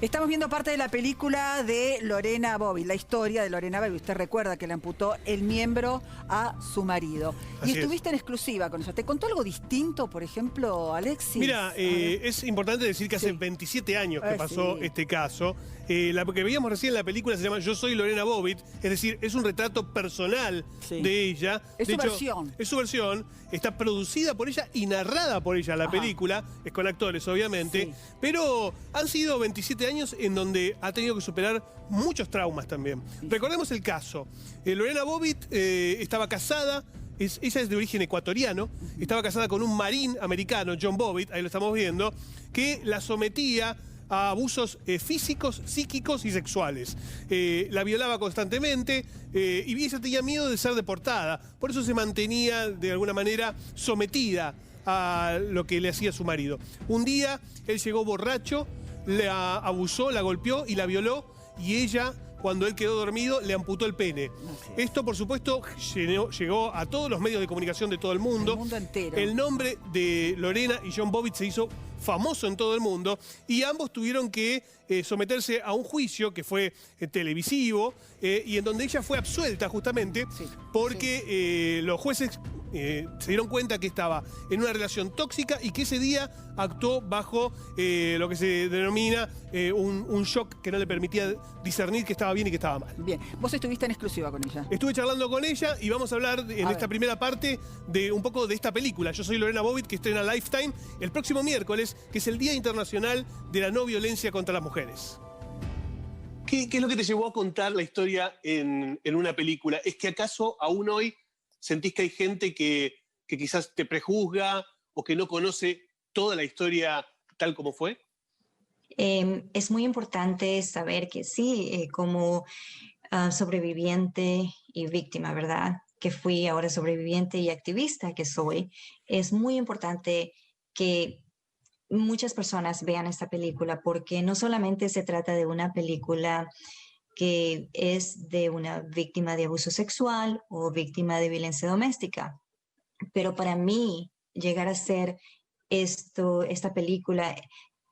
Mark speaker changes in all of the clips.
Speaker 1: Estamos viendo parte de la película de Lorena Bobbitt, la historia de Lorena Bobbitt. Usted recuerda que le amputó el miembro a su marido.
Speaker 2: Así
Speaker 1: y estuviste en exclusiva con ella. ¿Te contó algo distinto, por ejemplo, Alexis?
Speaker 2: Mira, es importante decir que hace 27 años que pasó este caso. La que veíamos recién en la película se llama Yo soy Lorena Bobbitt, es decir, es un retrato personal de ella.
Speaker 1: Es su versión.
Speaker 2: Es su versión, está producida por ella y narrada por ella la película, es con actores obviamente, pero han sido 27 años en donde ha tenido que superar muchos traumas también. Recordemos el caso. Lorena Bobbitt estaba casada. Ella es de origen ecuatoriano, estaba casada con un marín americano, John Bobbitt, ahí lo estamos viendo, que la sometía a abusos físicos, psíquicos y sexuales. La violaba constantemente y ella tenía miedo de ser deportada. Por eso se mantenía, de alguna manera, sometida a lo que le hacía su marido. Un día, él llegó borracho, la abusó, la golpeó y la violó, y ella, cuando él quedó dormido, le amputó el pene. Esto, por supuesto, llegó a todos los medios de comunicación de todo el mundo.
Speaker 1: El mundo entero.
Speaker 2: El nombre de Lorena y John Bobbitt se hizo famoso en todo el mundo y ambos tuvieron que someterse a un juicio que fue televisivo y en donde ella fue absuelta justamente porque los jueces se dieron cuenta que estaba en una relación tóxica y que ese día actuó bajo lo que se denomina un shock que no le permitía discernir que estaba bien y que estaba mal.
Speaker 1: Bien, vos estuviste en exclusiva con ella.
Speaker 2: Estuve charlando con ella y vamos a hablar en esta primera parte de un poco de esta película. Yo soy Lorena Bobbitt, que estrena Lifetime el próximo miércoles, que es el Día Internacional de la No Violencia contra las Mujeres. ¿Qué es lo que te llevó a contar la historia en una película? ¿Es que acaso aún hoy sentís que hay gente que quizás te prejuzga o que no conoce toda la historia tal como fue?
Speaker 3: Es muy importante saber que sí, como sobreviviente y víctima, ¿verdad? Que fui ahora sobreviviente y activista que soy, es muy importante que muchas personas vean esta película porque no solamente se trata de una película que es de una víctima de abuso sexual o víctima de violencia doméstica, pero para mí llegar a ser esta película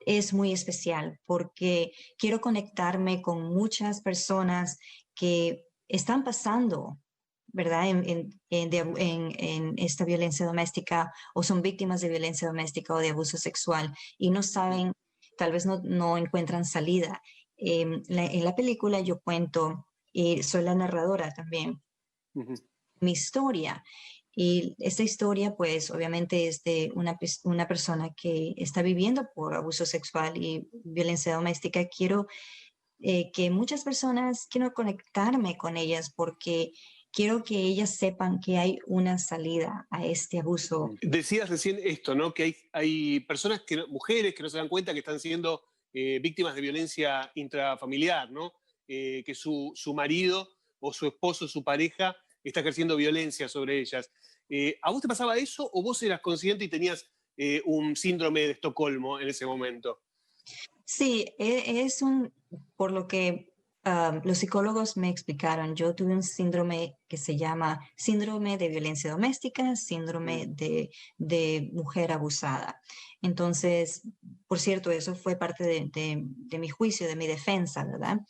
Speaker 3: es muy especial porque quiero conectarme con muchas personas que están pasando, ¿verdad? En esta violencia doméstica o son víctimas de violencia doméstica o de abuso sexual y no saben, tal vez no encuentran salida. En la película yo cuento, y soy la narradora también, mi historia. Y esta historia, pues, obviamente es de una persona que está viviendo por abuso sexual y violencia doméstica. Quiero que muchas personas, quiero conectarme con ellas porque quiero que ellas sepan que hay una salida a este abuso.
Speaker 2: Decías recién esto, ¿no? Que hay personas, mujeres que no se dan cuenta que están siendo víctimas de violencia intrafamiliar, ¿no? Que su marido o su esposo, su pareja, está ejerciendo violencia sobre ellas. ¿A vos te pasaba eso o vos eras consciente y tenías un síndrome de Estocolmo en ese momento?
Speaker 3: Sí, por lo que los psicólogos me explicaron, yo tuve un síndrome que se llama síndrome de violencia doméstica, síndrome de mujer abusada. Entonces, por cierto, eso fue parte de mi juicio, de mi defensa, ¿verdad?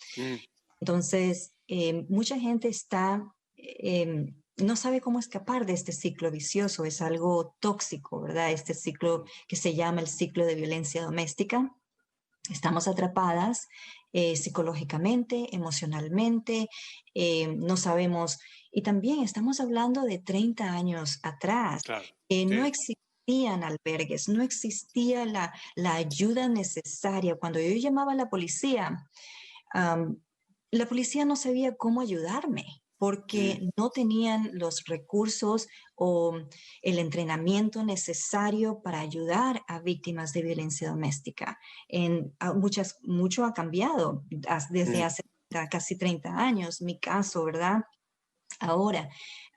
Speaker 3: Entonces, mucha gente no sabe cómo escapar de este ciclo vicioso, es algo tóxico, ¿verdad? Este ciclo que se llama el ciclo de violencia doméstica. Estamos atrapadas psicológicamente, emocionalmente, no sabemos, y también estamos hablando de 30 años atrás.
Speaker 2: Claro,
Speaker 3: No existían albergues, no existía la ayuda necesaria. Cuando yo llamaba a la policía no sabía cómo ayudarme porque no tenían los recursos o el entrenamiento necesario para ayudar a víctimas de violencia doméstica. Mucho ha cambiado desde hace casi 30 años, mi caso, ¿verdad?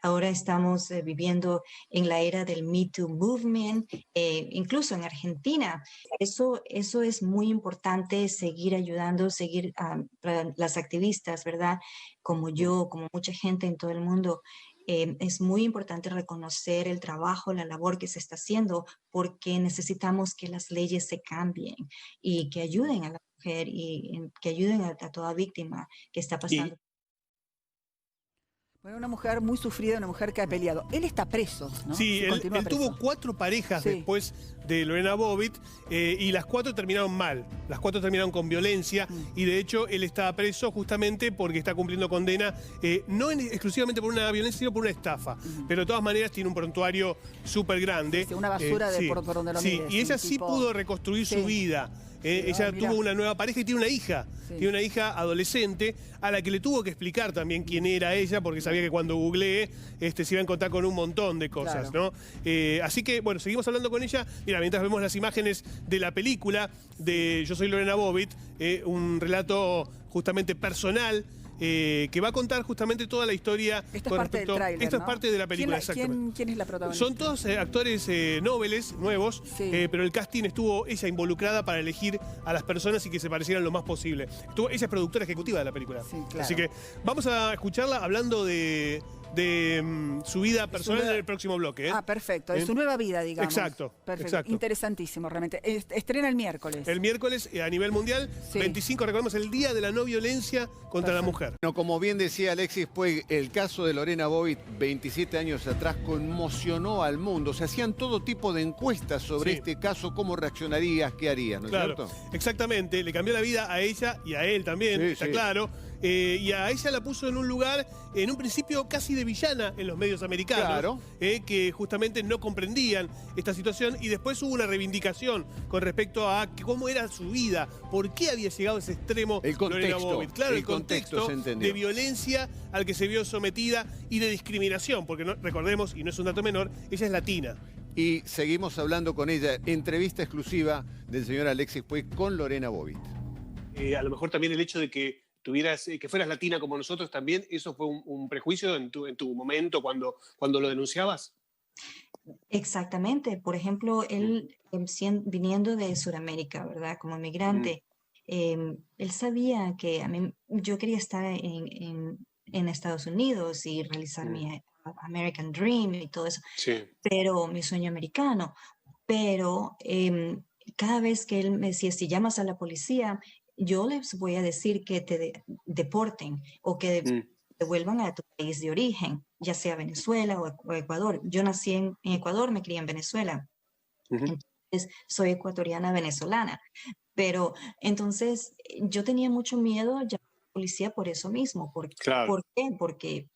Speaker 3: Ahora estamos viviendo en la era del Me Too Movement, incluso en Argentina. Eso es muy importante, seguir ayudando, seguir para las activistas, ¿verdad? Como yo, como mucha gente en todo el mundo. Es muy importante reconocer el trabajo, la labor que se está haciendo, porque necesitamos que las leyes se cambien y que ayuden a las mujer y que ayuden a toda víctima que está pasando.
Speaker 1: Bueno, una mujer muy sufrida, una mujer que ha peleado. Él está preso, ¿no?
Speaker 2: Sí, él
Speaker 1: continúa preso.
Speaker 2: tuvo 4 parejas después de Lorena Bobbitt y las 4 terminaron mal. Las 4 terminaron con violencia y de hecho él estaba preso justamente porque está cumpliendo condena, no exclusivamente por una violencia, sino por una estafa. Pero de todas maneras tiene un prontuario súper grande.
Speaker 1: Sí, una basura por donde lo mires.
Speaker 2: Y ella sí pudo reconstruir su vida. Ella tuvo una nueva pareja y tiene una hija. Tiene una hija adolescente a la que le tuvo que explicar también quién era ella, porque sabía que cuando googleé se iba a encontrar con un montón de cosas, ¿no? Así que, bueno, seguimos hablando con ella. Mira, mientras vemos las imágenes de la película de Yo soy Lorena Bobbitt, un relato justamente personal, que va a contar justamente toda la historia.
Speaker 1: Esto es parte del tráiler,
Speaker 2: Esto
Speaker 1: ¿no?
Speaker 2: es parte de la película, exactamente.
Speaker 1: ¿Quién es la protagonista?
Speaker 2: Son todos actores nobles, nuevos, pero el casting estuvo ella involucrada para elegir a las personas y que se parecieran lo más posible. Ella es productora ejecutiva de la película.
Speaker 1: Sí, claro.
Speaker 2: Así que vamos a escucharla hablando de su vida personal en el próximo bloque.
Speaker 1: Ah, perfecto. De su nueva vida, digamos.
Speaker 2: Exacto.
Speaker 1: Perfecto.
Speaker 2: Exacto.
Speaker 1: Interesantísimo, realmente. Estrena el miércoles.
Speaker 2: El miércoles, a nivel mundial, 25, recordemos, el Día de la No Violencia contra la Mujer.
Speaker 4: Bueno, como bien decía Alexis Puig, el caso de Lorena Bobbitt, 27 años atrás, conmocionó al mundo. Se hacían todo tipo de encuestas sobre este caso, cómo reaccionarías, qué harías, ¿no es cierto?
Speaker 2: Exactamente. Le cambió la vida a ella y a él también, está claro. Y a ella la puso en un lugar, en un principio casi de villana en los medios americanos, que justamente no comprendían esta situación, y después hubo una reivindicación con respecto a cómo era su vida, por qué había llegado a ese extremo Lorena Bobbitt. Claro, el contexto de violencia al que se vio sometida y de discriminación, porque recordemos, y no es un dato menor, ella es latina.
Speaker 4: Y seguimos hablando con ella, entrevista exclusiva del señor Alexis Puig con Lorena Bobbitt.
Speaker 2: A lo mejor también el hecho de que que fueras latina como nosotros también, ¿eso fue un prejuicio en tu momento cuando lo denunciabas?
Speaker 3: Exactamente. Por ejemplo, él viniendo de Sudamérica, ¿verdad? Como inmigrante, él sabía que yo quería estar en Estados Unidos y realizar mi American Dream y todo eso, pero mi sueño americano. Pero cada vez que él me decía, si llamas a la policía, yo les voy a decir que te deporten o que devuelvan a tu país de origen, ya sea Venezuela o Ecuador. Yo nací en Ecuador, me crié en Venezuela. Entonces, soy ecuatoriana venezolana. Pero entonces yo tenía mucho miedo a llamar a la policía por eso mismo. ¿Por qué? Porque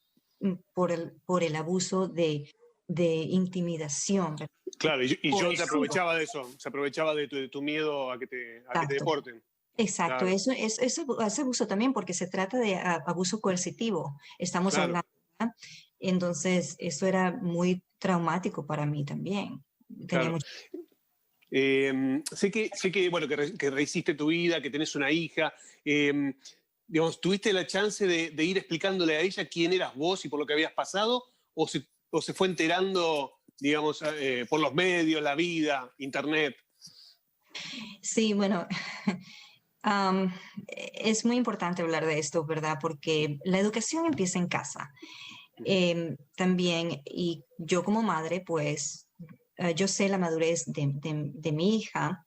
Speaker 3: por el abuso de intimidación.
Speaker 2: Claro, y John se aprovechaba de eso, se aprovechaba de tu miedo a que te deporten.
Speaker 3: Exacto, eso es abuso también, porque se trata de abuso coercitivo. Estamos hablando, ¿verdad? Entonces, eso era muy traumático para mí también.
Speaker 2: Sé que, bueno, que rehiciste tu vida, que tenés una hija. Digamos, ¿tuviste la chance de ir explicándole a ella quién eras vos y por lo que habías pasado? ¿O se fue enterando, digamos, por los medios, la vida, internet?
Speaker 3: Sí, bueno, es muy importante hablar de esto, ¿verdad? Porque la educación empieza en casa. También, y yo como madre, pues, yo sé la madurez de mi hija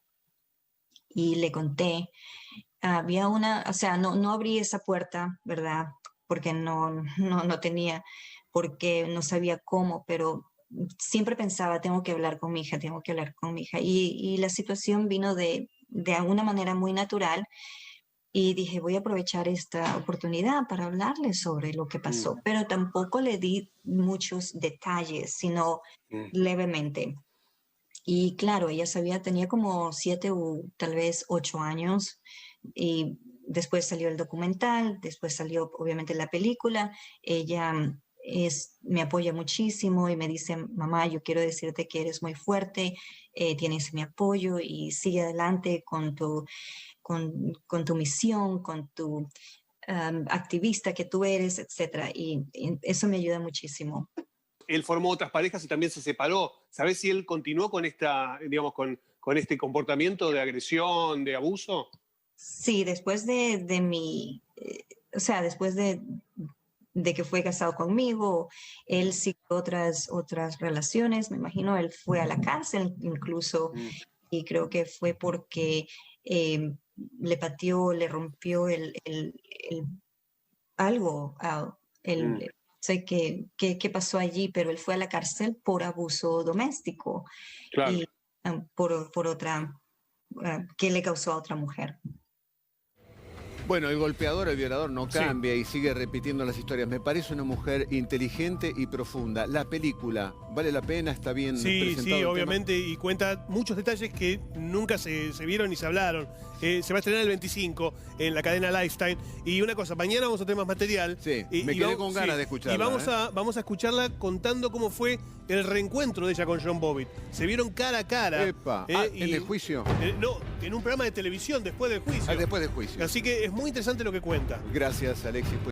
Speaker 3: y le conté. Había o sea, no abrí esa puerta, ¿verdad? Porque no tenía, porque no sabía cómo, pero siempre pensaba, tengo que hablar con mi hija, tengo que hablar con mi hija. Y la situación vino de alguna manera muy natural. Y dije, voy a aprovechar esta oportunidad para hablarle sobre lo que pasó, pero tampoco le di muchos detalles, sino levemente. Y claro, ella tenía como 7 o tal vez 8 años, y después salió el documental, después salió obviamente la película. Ella me apoya muchísimo y me dice, mamá, yo quiero decirte que eres muy fuerte, tienes mi apoyo y sigue adelante con tu misión, con tu activista que tú eres, etc. Y eso me ayuda muchísimo.
Speaker 2: Él formó otras parejas y también se separó. ¿Sabés si él continuó con digamos, con este comportamiento de agresión, de abuso?
Speaker 3: Sí, después después de que fue casado conmigo, él siguió otras relaciones, me imagino. Él fue a la cárcel incluso, y creo que fue porque le pateó, le rompió algo, sé qué pasó allí, pero él fue a la cárcel por abuso doméstico
Speaker 5: Claro.
Speaker 3: y por otra, que le causó a otra mujer.
Speaker 4: Bueno, el golpeador, el violador no
Speaker 2: Sí.
Speaker 4: cambia y sigue repitiendo las historias. Me parece una mujer inteligente y profunda. La película, ¿vale la pena? ¿Está bien
Speaker 2: Sí,
Speaker 4: presentado
Speaker 2: sí,
Speaker 4: el tema?
Speaker 2: obviamente, y cuenta muchos detalles que nunca se vieron ni se hablaron. Se va a estrenar el 25 en la cadena Lifestyle. Y una cosa, mañana vamos a tener más material.
Speaker 4: Sí,
Speaker 2: Y
Speaker 4: me quedé
Speaker 2: vamos-
Speaker 4: con ganas de escucharla,
Speaker 2: Y vamos a escucharla contando cómo fue el reencuentro de ella con John Bobbitt. Se vieron cara a cara.
Speaker 4: Epa. ¿En el juicio?
Speaker 2: No, en un programa de televisión después del juicio.
Speaker 4: Después del juicio.
Speaker 2: Así que es muy interesante lo que cuenta.
Speaker 4: Gracias, Alexis.